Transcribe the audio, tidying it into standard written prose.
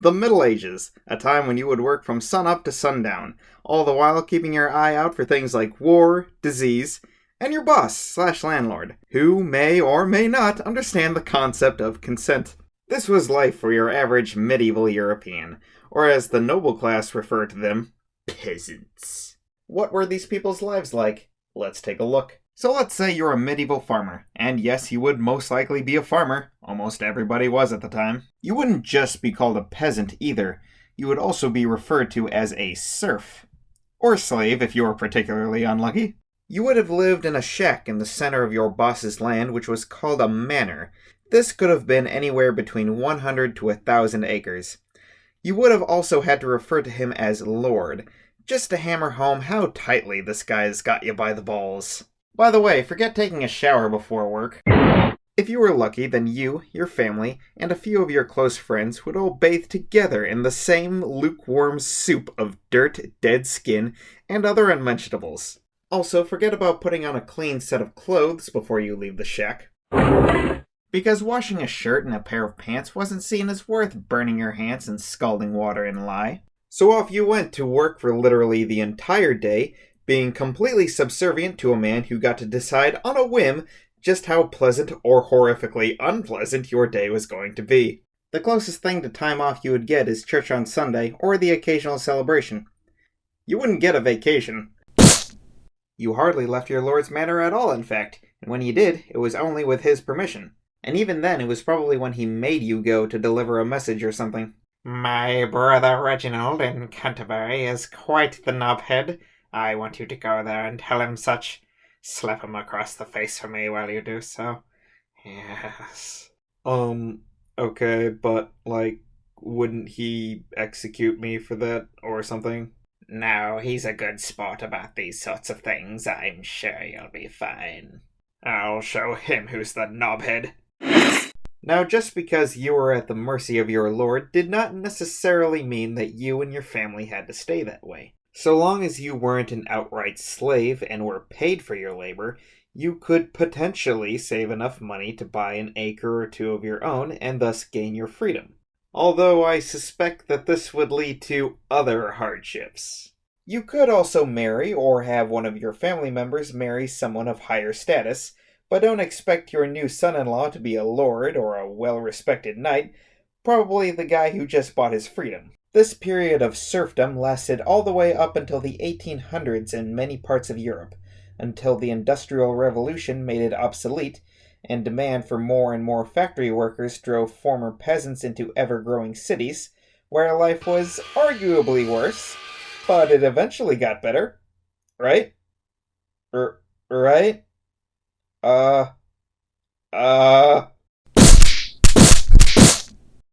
The Middle Ages, a time when you would work from sunup to sundown, all the while keeping your eye out for things like war, disease, and your boss/landlord, who may or may not understand the concept of consent. This was life for your average medieval European, or as the noble class referred to them, peasants. What were these people's lives like? Let's take a look. So let's say you're a medieval farmer, and yes, you would most likely be a farmer. Almost everybody was at the time. You wouldn't just be called a peasant either. You would also be referred to as a serf. Or slave if you were particularly unlucky. You would have lived in a shack in the center of your boss's land, which was called a manor. This could have been anywhere between 100 to 1,000 acres. You would have also had to refer to him as Lord, just to hammer home how tightly this guy's got you by the balls. By the way, forget taking a shower before work. If you were lucky, then you, your family, and a few of your close friends would all bathe together in the same lukewarm soup of dirt, dead skin, and other unmentionables. Also, forget about putting on a clean set of clothes before you leave the shack. Because washing a shirt and a pair of pants wasn't seen as worth burning your hands in scalding water and lye. So off you went to work for literally the entire day, being completely subservient to a man who got to decide on a whim just how pleasant or horrifically unpleasant your day was going to be. The closest thing to time off you would get is church on Sunday or the occasional celebration. You wouldn't get a vacation. You hardly left your lord's manor at all, in fact, and when you did, it was only with his permission. And even then, it was probably when he made you go to deliver a message or something. My brother Reginald in Canterbury is quite the knobhead. I want you to go there and tell him such. Slap him across the face for me while you do so. Yes. Okay, but, wouldn't he execute me for that or something? No, he's a good sport about these sorts of things. I'm sure you'll be fine. I'll show him who's the knobhead. Now, just because you were at the mercy of your lord did not necessarily mean that you and your family had to stay that way. So long as you weren't an outright slave and were paid for your labor, you could potentially save enough money to buy an acre or two of your own and thus gain your freedom. Although I suspect that this would lead to other hardships. You could also marry or have one of your family members marry someone of higher status, but don't expect your new son-in-law to be a lord or a well-respected knight, probably the guy who just bought his freedom. This period of serfdom lasted all the way up until the 1800s in many parts of Europe, until the Industrial Revolution made it obsolete, and demand for more and more factory workers drove former peasants into ever-growing cities, where life was arguably worse, but it eventually got better. Right? Right? Uh...